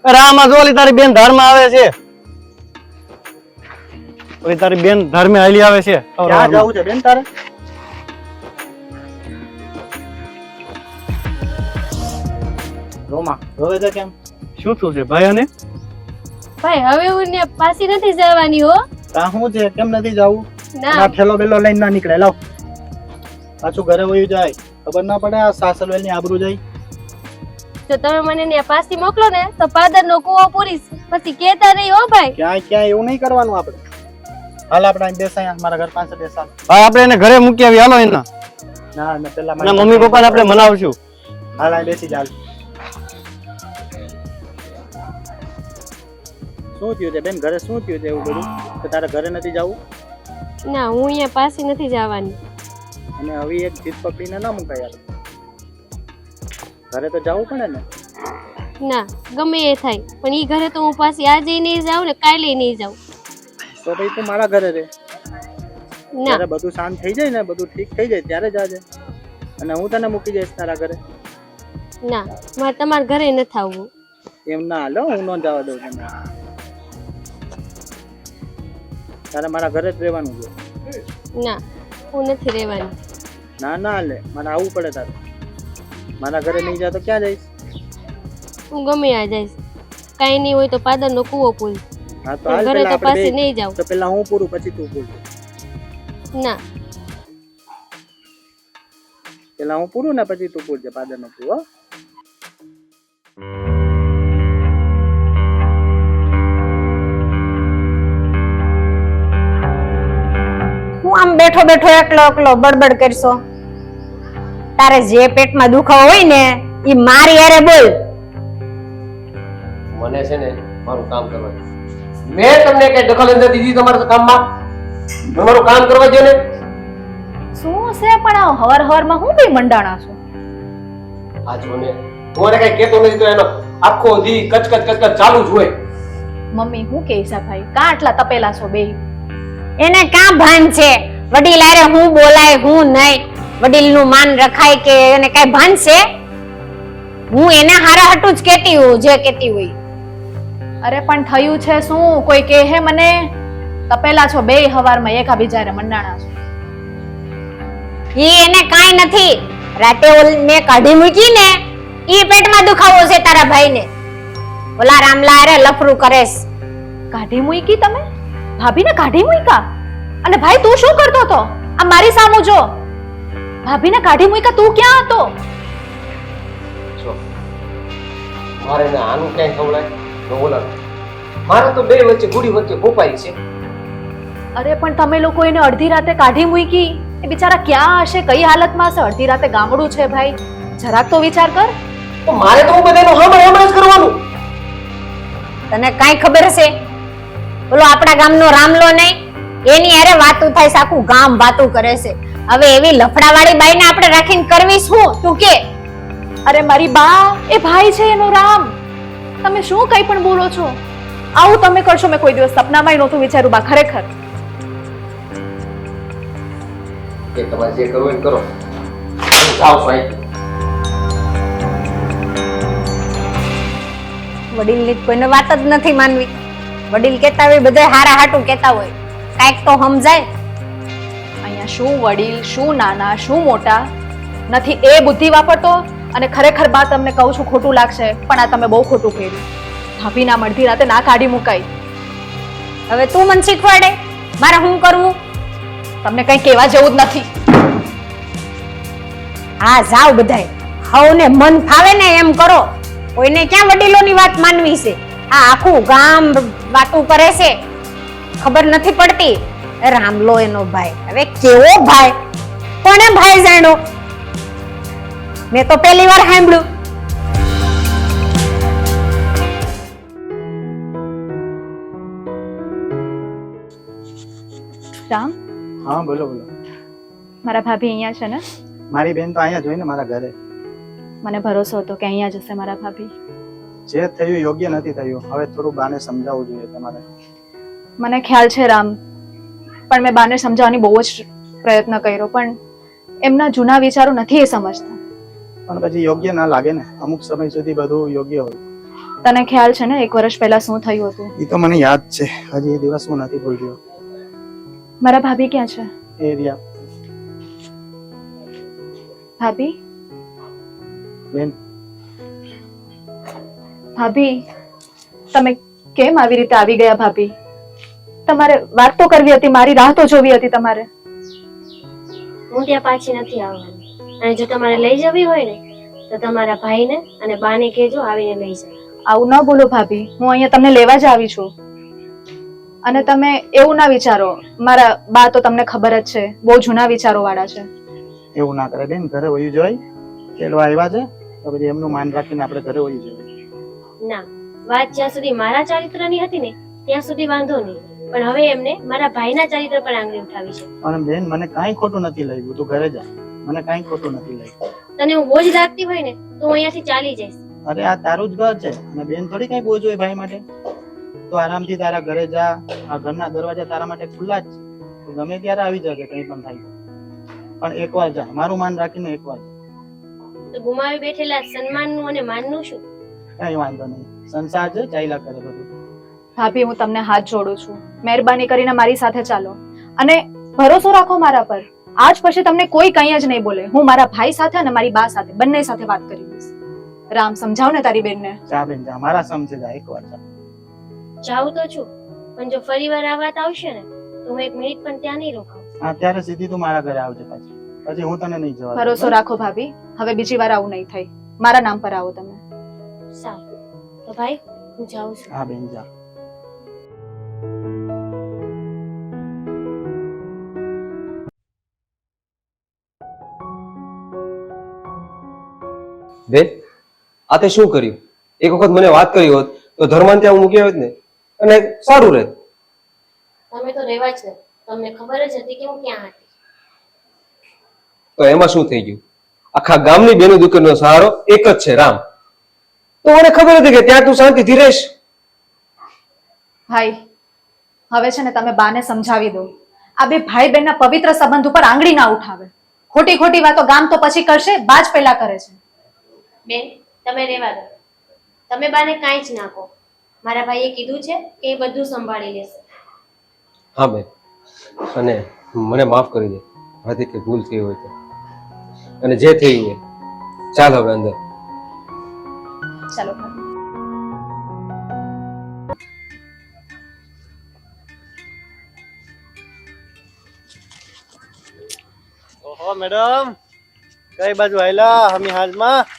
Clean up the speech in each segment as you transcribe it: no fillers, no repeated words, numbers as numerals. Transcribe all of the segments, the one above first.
રામાં જો ઓલી તારી બેન ધારમાં આવે છે. ઓલી તારી બેન ધારમે હાલી આવે છે. ક્યાં જવું છે બેન તારે? રોમા રોવે છે કેમ? શું થયું છે ભાઈ? અને ભાઈ હવે હું ને પાછી નથી જવાની હો. તા શું છે? કેમ નથી જવું? ના ના ઠેલો બેલો લઈને ના નીકળે. લાવ પાછું ઘરે વયું જાય, ખબર ના પડે આ સાસરવેલ ની આબરૂ જાય. જો તમે મને ને પાછી મોકલો ને તો પાદર નો કૂવો પૂરીશ, પછી કેતા નહીં હો ભાઈ. ક્યાંય એવું નહીં કરવાનું આપણે. હાલ આપણે અહીં બેસાય, મારા ઘર પાસે બેસા. ભાઈ આપણે એને ઘરે મૂકી આવી. હાલો એના ના ના પેલા એના મમ્મી પપ્પાને આપણે મનાવશું. હાલ અહીં બેસી ચાલ. શું થયું છે બેન? ઘરે શું થયું છે એવું બધું કે તારે ઘરે નથી જવું? ના હું અહીંયા પાછી નથી જવાની. અને હવે એક જીત પકડીને ના મુકાય યાર. ઘરે તો જવું પડે ને. ના ગમે એ થાય, પણ ઈ ઘરે તો હું પાછી આજે નહીં જાઉં ને કાલે નહીં જાઉં. તો ભાઈ તું મારા ઘરે રહે. ના ત્યારે બધું શાંત થઈ જાય ને, બધું ઠીક થઈ જાય ત્યારે જાજે. અને હું તને મૂકી જઈશ તારા ઘરે. ના મારે તમારા ઘરે નથી આવવું. એમ ના હાલો, હું ન જવા દઉં તને. તારે મારા ઘરે જ રહેવાનું છે. ના હું નથી રહેવાની. ના ના હાલે, મારે આવવું પડે તારે. મારા ઘરે નહીં જા તો ક્યાં જઈશ? હું ગમે આ જઈશ. કાંઈ નહીં હોય તો પાદર નો કૂવો પૂરી. હા તો હાલ, ઘરે પેલા તો આપણે પાછી બે- નહીં જાઉં. તો પેલા હું પૂરું પછી તું પૂર. ના પેલા હું પૂરું ને પછી તું પૂરજે પાદર નો કૂવો. હું આમ બેઠો બેઠો એકલો એકલો બડબડ કરશો? તારે જે પેટમાં દુખાવો હોય ને ઈ મારી હારે બોલ. મને છે ને મારું કામ કરવા દે. મેં તમને કઈ દખલ અંદર દીધી તમારા કામમાં? તમારું કામ કરવા દે ને. શું છે પણ આ હવાર હવારમાં હું કઈ મંડાણા છો? આ જો ને હું એને કઈ કહેતો નથી તો એનો આખો દી કચકચ કચકચ ચાલુ જ હોય. મમ્મી હું કે ઈસા ભાઈ કા આટલા તપેલા છો બે? એને કાં ભાન છે વડીલ હારે હું બોલાય હું નહીં? વડીલ નું માન રખાય કે એને કઈ ભાન છે? હું એને હારા હટું જ કેતી હું જે કેતી હોય. અરે પણ થયું છે શું? કોઈ કહે હે મને? તપેલા છો બે હવારમાં એકા બીજારે મંડાણા છો. ઈ એને કાઈ નથી. રાતે મેં કાઢી મૂકી ને ઈ પેટમાં દુખાવો છે તારા ભાઈને. ઓલા રામલા હારે લફરું કરેશ. કાઢી મૂકી તમે? ભાભીને કાઢી મૂકા? અને ભાઈ તું શું કરતો હતો? આ મારી સામુ જો. ભાભીને કાઢી મૂકા તું ક્યાં હતો? જો મારે ને આનું કઈ ખવડાય તો બોલા. મારે તો બે વચ્ચે ગુડી વચ્ચે પોપાઈ છે. અરે પણ તમે લોકો એને અડધી રાતે કાઢી મૂકી. એ બિચારા ક્યાં હશે, કઈ હાલતમાં હશે? અડધી રાતે ગામડું છે ભાઈ, જરાક તો વિચાર કર. તો મારે તો હું બધાનું હમણાં જ કરવાનું. તને કાઈ ખબર હશે? બોલો આપણા ગામનો રામલો નહીં, એની હારે વાતું થાય છે, આખું ગામ વાતું કરે છે. હવે એવી લફડાવાળી બાઈને આપણે રાખીને કરવી શું? તું કે અરે મારી બા, એ ભાઈ છે એનો રામ. તમે શું કઈ પણ બોલો છો? આવું તમે કરશો મેં કોઈ દિવસ સપનામાં નહોતું વિચાર્યું બા, ખરેખર. કે તમારે જે કરવું એ કરો. હું જાઉં છું અહીંથી. વડીલની કોઈને વાત જ નથી માનવી. વડીલ કહેતા હોય બધા હારા હાટું કહેતા હોય, કાંઈક તો સમજાય. અહીંયા શું વડીલ, શું નાના, શું મોટા નથી એ બુદ્ધિ વાપરતો. અને ખરેખર બા તમને કહું છું ખોટું લાગશે પણ આ તમે બહુ ખોટું કર્યું. ભાભીના મળતી રાતે ના કાઢી મુકાઈ. હવે તું મને શીખવાડે મારે શું કરવું? તમને કઈ કહેવા જેવું જ નથી. હા જાવ બધાય, હવને મન ફાવે ને એમ કરો. કોઈને ક્યાં વડીલોની વાત માનવી છે? આ આખું ગામ વાતું કરે છે, ખબર નથી પડતી. રામલો એનો ભાઈ, હવે કેવો ભાઈ? કોને ભાઈ જાણ્યો? મેં તો પહેલી વાર સાંભળ્યું. રામ, હા બોલો બોલો. મારા ભાભી અહીંયા છે ને? મારી બેન તો અહીંયા જોઈને મારા ઘરે. મને ભરોસો હતો કે અહીંયા જશે મારા ભાભી. જે થયું યોગ્ય નથી થયું. હવે થોડું બાને સમજાવવું જોઈએ તમારે. મને ખ્યાલ છે રામ, પણ મેં બાને સમજાવવાની બહુ જ પ્રયત્ન કર્યો પણ એમના જૂના વિચારો નથી એ સમજતા. પણ પછી યોગ્ય ના લાગે ને, અમુક સમય સુધી બધું યોગ્ય હોય. તને ખ્યાલ છે ને 1 વર્ષ પહેલા શું થયું હતું? એ તો મને યાદ છે, હજી એ દિવસ હું નથી ભૂલ્યો. મારા ભાભી ક્યાં છે? એ રહ્યા. ભાભી બેન, ભાભી તમે કેમ આવી રીતે આવી ગયા? ભાભી તમારે વાત તો કરવી હતી, મારી રાહ તો જોવી હતી તમારે. હું ત્યાં પાછી નથી આવવાની, અને જો તમારે લઈ જવી હોય ને તો તમારા ભાઈને અને બાને કહેજો આવીને લઈ જાય. આવું ન બોલો ભાભી, હું અહીંયા તમને લેવા જ આવી છું. અને તમે એવું ના વિચારો, મારા બા તો તમને ખબર જ છે બહુ જૂના વિચારો વાળા છે. એવું ના કરે બેન, ઘરે વયું જવાય. ખેલવા આવ્યા છે તો પછી એમનું માન રાખીને આપણે ઘરે વયું જવાય. ના, વાત જ્યાં સુધી મારા ચારિત્રની હતી ને ત્યાં સુધી વાંધો નહીં, પણ હવે એમને મારા ભાઈના ચારિત્ર પર આંગળી ઉઠાવી છે. અને બેન, મને કાંઈ ખોટું નથી લાગ્યું, તું ઘરે જા. મને કાંઈ ખોટું નથી લાગ્યું. તને હું બોજ લાગતી હોય ને તો હું અહીંયાથી ચાલી જઈશ. અરે આ તારું જ ઘર છે અને બેન થોડી કઈ બોજ હોય ભાઈ માટે. તો આરામથી તારા ઘરે જા, આ ઘરના દરવાજા તારા માટે ખુલ્લા જ છે. તું ગમે ત્યારે આવી જા, કે કંઈ પણ થાય. પણ એકવાર જા, મારું માન રાખીને એકવાર જા. તો ગુમાવી બેઠેલા સન્માનનું અને માનનું શું? કઈ વાંધો નહીં, સંસાર છે, ચાલ્યા કરે બધું. ભાભી હું તમને હાથ જોડું છું, મહેરબાની કરીને મારી સાથે ચાલો અને ભરોસો રાખો મારા પર. આજ પછી તમને કોઈ કંઈ જ નહીં બોલે. હું મારા ભાઈ સાથે અને મારી બા સાથે બંને સાથે વાત કરી લઈશ. રામ, સમજાવ ને તારી બેનને. જા બેન જા, મારા સમજે જા, એકવાર જા. જાઉં તો છું, પણ જો ફરીવાર આ વાત આવશે ને તો હું 1 મિનિટ પણ ત્યાં નહીં રોકાઉં. હા, ત્યારે સીધી તું મારા ઘરે આવજે પાછી. પછી હું તને નહીં જવા દઉં. ભરોસો રાખો ભાભી, હવે બીજી વાર આવું નહીં થાય. મારા નામ પર આવો તમે. સારું, તો ભાઈ હું જાઉં છું. હા બેન જા. બેન, આ તે શું કર્યું? એક વખત મને વાત કરી હોત તો ધર્માન ત્યાં હું મૂકી હોત ને, અને સારું રહેત. તમે તો રહેવા જ ને, તમને ખબર જ હતી કે હું ક્યાં હતી. તો એમાં શું થઈ ગયું? આખા ગામની બેનો દીકરીનો સહારો એક જ છે, રામ. તો મને ખબર હતી કે ત્યાં તું શાંતિથી રહીશ. ભાઈ, હવે છે ને તમે બાને સમજાવી દો, આ બે ભાઈ બહેનના પવિત્ર સંબંધ ઉપર આંગળી ના ઉઠાવે. ખોટી ખોટી વાતો ગામ તો પછી કરશે, બા જ પહેલા કરે છે. બેન, તમે રહેવા દો. તમે બાને કાંઈ જ ના કહો. મારા ભાઈએ કીધું છે કે એ બધું સંભાળી લેશે. હા બેન, અને મને માફ કરી દે, મારાથી કે ભૂલ થઈ હોય તો. અને જે થયું હોય, ચાલ હવે અંદર. ચાલો ભાઈ. ઓહો મેડમ, કઈ બાજુ આયલા હમી હાલમાં?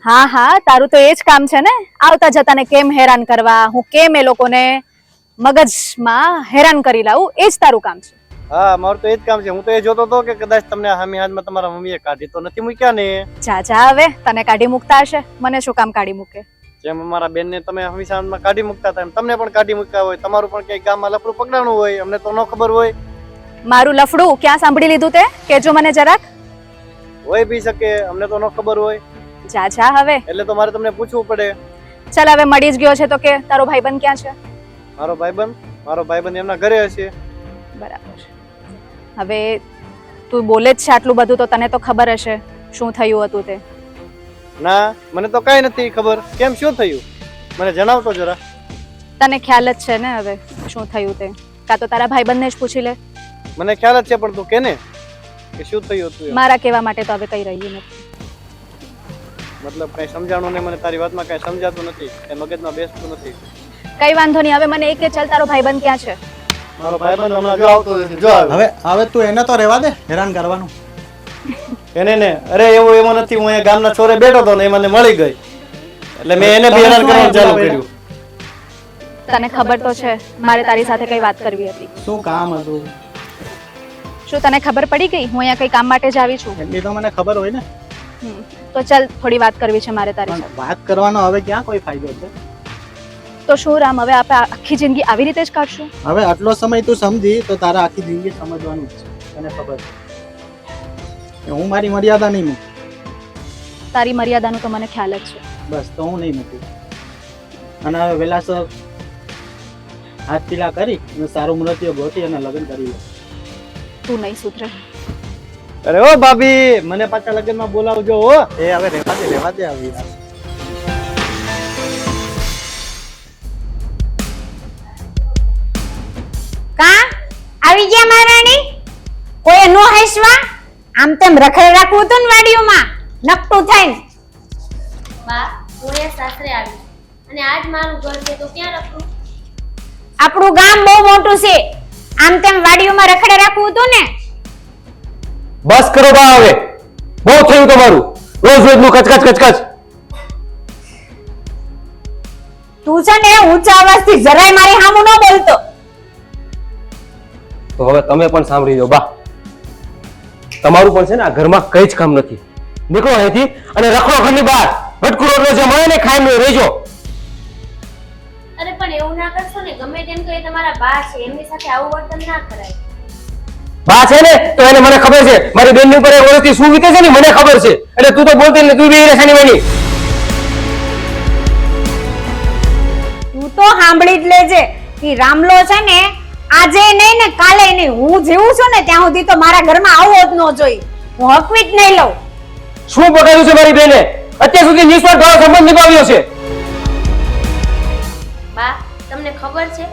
હા હા, તારું તો એ જ કામ છે ને, આવતા જતાને કેમ હેરાન કરવા, હું કેમ એ લોકોને મગજમાં હેરાન કરી લાવું, એ જ તારું કામ છે. હા, મારું તો એ જ કામ છે. હું તો એ જોતો હતો કે કદાચ તમને હમી હાલમાં તમારા મમ્મીએ કાઢી તો નથી મૂક્યા ને. જા જા, હવે તને કાઢી મૂકતા હશે, મને શું કામ કાઢી મૂકે? જેમ અમારા બેનને તમે હમી હાલમાં કાઢી મૂકતા હતા, એમ તમને પણ કાઢી મૂક્યા હોય. તમારું પણ કઈ ગામમાં લફડું પકડાણું હોય, અમને તો ન ખબર હોય. મારું લફડું ક્યાં સાંભળી લીધું તે કેજો મને જરાક. હોય બી શકે, અમને તો ન ખબર હોય. જા જા હવે. એટલે તો મારે તમને પૂછવું પડે. ચાલ હવે મળી જ ગયો છે તો કે તારો ભાઈબંધ ક્યાં છે? મારો ભાઈબંધ એમના ઘરે હશે. બરાબર. હવે તું બોલે જ છે આટલું બધું તો તને તો ખબર હશે શું થયું હતું તે. ના, મને તો કઈ નથી ખબર. કેમ, શું થયું મને જણાવતો જરા. તને ખ્યાલ જ છે ને હવે શું થયું તે, કાં તો તારા ભાઈબંધને જ પૂછી લે. મને ખ્યાલ જ છે, પણ તું કેને કે શું થયું હતું એમ. મારા કહેવા માટે તો હવે કઈ રહ્યું નથી. મતલબ કઈ સમજાણું ને, મને તારી વાતમાં કઈ સમજાતું નથી, એ મગજમાં બેસતું નથી. કઈ વાંધો નહીં, હવે મને એક કે ચાલ તારો ભાઈબંધ ક્યાં છે? મારો ભાઈબંધ હમણાં જો આવતો નથી, જો આવે. હવે તું એને તો રહેવા દે, હેરાન કરવાનું. એને ને, અરે એવો નથી. હું અહીંયા ગામના છોરે બેઠો હતો ને, એ મને મળી ગઈ એટલે મેં એને બી હેરાન કરવાનું ચાલુ કર્યું. તને ખબર તો છે મારે તારી સાથે કઈ વાત કરવી હતી. શું કામ હતું? શું તને ખબર પડી ગઈ હું અહીંયા કઈ કામ માટે જ આવી છું? એટલી તો મને ખબર હોય ને. તો ચાલ થોડી વાત કરવી છે મારે તારી સાથે. વાત કરવાનો હવે ક્યાં કોઈ ફાયદો છે? તો શું રામ, હવે આપણે આખી જિંદગી આવી રીતે જ કાઢશું? હવે આટલો સમય તું સમજી તો તારા આખી જિંદગી સમજવાનું જ છે. તને ખબર છે હું મારી મર્યાદા નહીં મૂકું. તારી મર્યાદાનું તો મને ખ્યાલ જ છે. બસ, તો હું નહીં મૂકું. અને હવે વેલાસર હાથ પીલા કરી અને સારું મૃત્યુ ગોતી અને લગ્ન કરી લે. તું નહીં સુધરે. અરે ઓ ભાભી, મને પાછા લગ્નમાં બોલાવજો હો. એ હવે રહેવા દે આવી. ગયા મહારાણી? કોઈ નો હસવા? આમ તેમ રખડે રાખવું હતું ને વાડીઓમાં નકટું થઈને. બા હું એ સાસરે આવી અને આજ મારું ઘર છે તો ક્યાં રખું? આપણું ગામ બહુ મોટું છે, આમ તેમ વાડીઓમાં રખડે રાખવું હતું ને. બસ કરો બા હવે, બહુ થયું તમારું રોજ રોજનું કચકચ કચકચ. તું છે ને ઊંચા અવાજથી જરાય મારી સામું ન બોલતો. તો હવે તમે પણ સાંભળી લો બા, તમારું પણ છે ને આ ઘરમાં કઈ જ કામ નથી. નીકળો અહીંથી અને રખડો ઘરની બહાર. ભટકું રોટલો જે મળે ને ખાઈને રહેજો. અરે પણ એવું ના કરશો ને, ગમે તેમ તો એ તમારા બા છે, એમની સાથે આવું વર્તન ના કરાય. બા છે ને તો એને મને ખબર છે, મારી બેનની ઉપર એક વર્ષથી શું વીતે છે ને મને ખબર છે. એટલે તું તો બોલતી ને તું બી એને સાની બની. તું તો સાંભળી જ લેજે કે રામલો છે ને આજે નહીં ને કાલે નહીં, હું જીવું છું ને ત્યાં સુધી તો મારા ઘરમાં આવો જ ન જોઈ. હું હકવી જ નહીં લઉં. શું બગાડ્યું છે મારી બેને? અત્યાર સુધી નિસ્વાર્થ ભાવ સંબંધ નિભાવ્યો છે. બા તમને ખબર છે,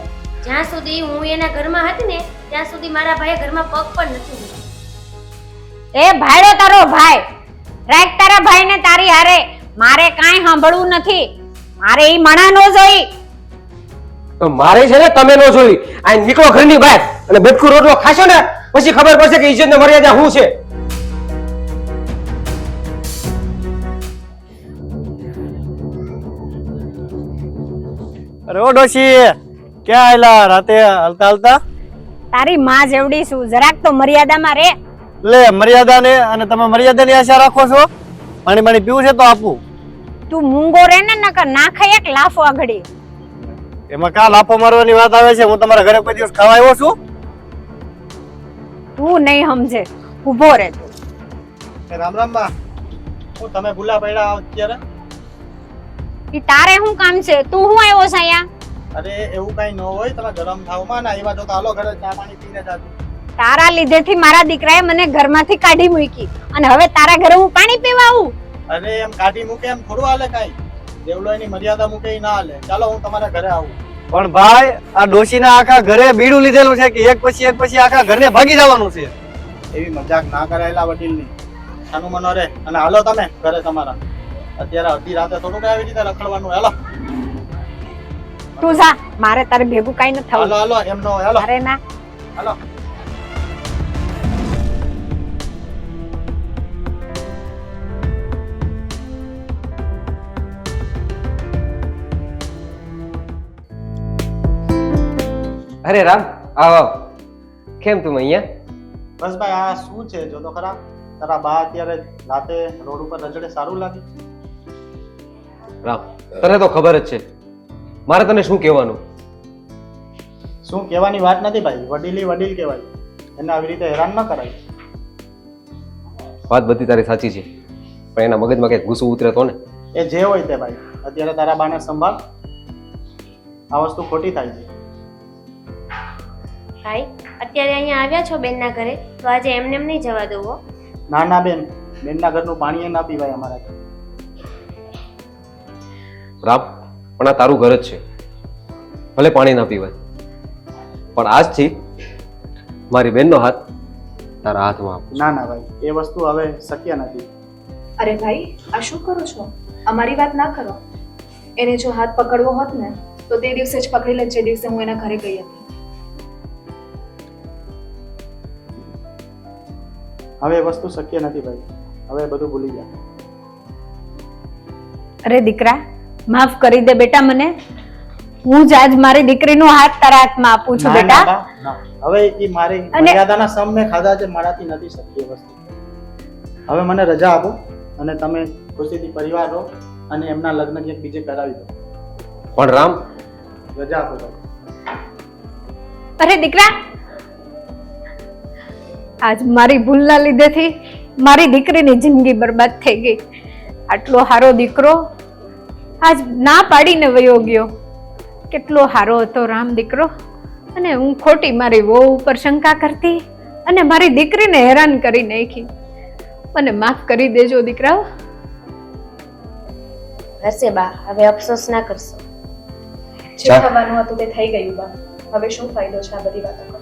જ્યાં સુધી હું એના ઘરમાં હતી ને ત્યાં સુધી મારા ભાઈએ ઘરમાં પગ પણ નથી મૂક્યો. એ ભાઈડો તારો ભાઈ, રાખ તારા ભાઈને તારી હારે. મારે કાંઈ સાંભળવું નથી. મારે ઈ મણા નો જોઈ. તો મારે છે ને તમે નો જોઈ. આ નીકળો ઘરની બહાર અને બટકું રોટલો ખાશો ને પછી ખબર પડશે કે ઇજ્જત ને મર્યાદા શું છે. અરે ઓ ડોશી, ક્યાં આયલા રાતે હાલતા હાલતા? તારી માં જેવડી છું, જરાક તો મર્યાદામાં રે. લે મર્યાદા ને, અને તમે મર્યાદાની આશા રાખો છો? પાણી પાણી પીવું છે તો આપું. તું મૂંગો રે ને નકર નાખે એક લાફો આગળી. એમાં કા લાફો મારવાની વાત આવે છે? હું તમારા ઘરે કોઈ દિવસ ખાવા આવ્યો છું? તું નહીં સમજે, ઊભો રે તું. રામ રામ બા, હું તમે ભૂલા પડ્યા અત્યારે? ઈ તારે શું કામ છે? તું શું આવ્યો છે અહીંયા? અરે એવું કઈ ન હોય, તમે ગરમ થાવમાં ના એવા જો તો હાલો ઘરે ચા પાણી પીને જાજો. તારા લીધેથી મારા દીકરાએ મને ઘરમાંથી કાઢી મૂકી અને હવે તારા ઘરે હું પાણી પીવા આવું? અરે એમ કાઢી મૂકે એમ થોડું હાલે કાઈ. દેવલો એની મર્યાદા મૂકે ઈ ના હાલે. ચાલો હું તમારા ઘરે આવું. પણ ભાઈ આ ડોશીના આખા ઘરે બીડું લીધેલું છે કે એક પછી આખા ઘરને ભાગી જવાનું છે. એવી મજાક ના કરાયેલા વડીલની. સાનું મનો રે અને હાલો તમે ઘરે તમારા. અત્યારે અડધી રાતે થોડું આવી રીતે રખડવાનું. હાલો તું જા, મારે તારે ભેગું કાઈ ન થવું. હાલો હાલો એમ નો હોય. હાલો અરે ના. હાલો. અરે રામ, આવ આવ. કેમ તું અહીંયા? બસ ભાઈ આ શું છે જો તો ખરા. તારા બા અત્યારે રાતે રોડ ઉપર રજડે સારું લાગે? રામ, તને તો ખબર જ છે મારે તને શું કહેવાનું. શું કહેવાની વાત નથી ભાઈ, વડીલી વડીલ કહેવાય. એને આવી રીતે હેરાન ન કરાય. વાત બધી તારી સાચી છે, પણ એના મગજમાં કંઈક ગુસ્સો ઉતરે તો ને. એ જે હોય તે ભાઈ, અત્યારે તારા બાને સંભાળ. આ વસ્તુ ખોટી થાય છે. ભાઈ અત્યારે અહીંયા આવ્યા છો બેનના ઘરે તો આજે એમને એમ નહીં જવા દઉં હો. ના ના બેન, બેનના ઘરનું પાણી એ ના પીવાય અમારા. રામ, પણ આ તારું ઘર જ છે, ભલે પાણી ના પીવાય, પણ આજથી મારી બેનનો હાથ તારા હાથમાં આપું. ના ના ભાઈ, એ વસ્તુ હવે શક્ય નથી. અરે ભાઈ, આ શું કરો છો? અમારી વાત ના કરો. એને જો હાથ પકડવો હોત ને તો તે દિવસે જ પકડી લે જે દિવસે હું એના ઘરે ગઈ હતી. હવે એ વસ્તુ શક્ય નથી ભાઈ. હવે બધું ભૂલી જા. અરે દીકરા, માફ કરી દે બેટા મને. હું જ આજ મારી દીકરીનો હાથ તારા હાથમાં આપું છું ના, ના, બેટા. બા, ના. હવે એ મારી અને- મર્યાદાના સમ મેં ખાધા છે, મારાથી નથી શક્ય એ વસ્તુ. હવે મને રજા આપો અને તમે ખુશીથી પરિવાર રહો અને એમના લગ્ન ક્યાંક બીજે કરાવી દો. પણ રામ, રજા આપો ભાઈ. અરે દીકરા, આજ મારી ભૂલના લીધેથી મારી દીકરીની જિંદગી બરબાદ થઈ ગઈ. આટલો હારો દીકરો આજ ના પાડીને વયો ગયો. કેટલો હારો હતો રામ દીકરો, અને હું ખોટી મારી વહુ ઉપર શંકા કરતી અને મારી દીકરીને હેરાન કરી નાખી. મને માફ કરી દેજો દીકરાઓ. હશે બા, હવે અફસોસ ના કરશો. જે થવાનું હતું તે થઈ ગયું બા. હવે શું ફાયદો છે આ બધી વાતો કરવાનો?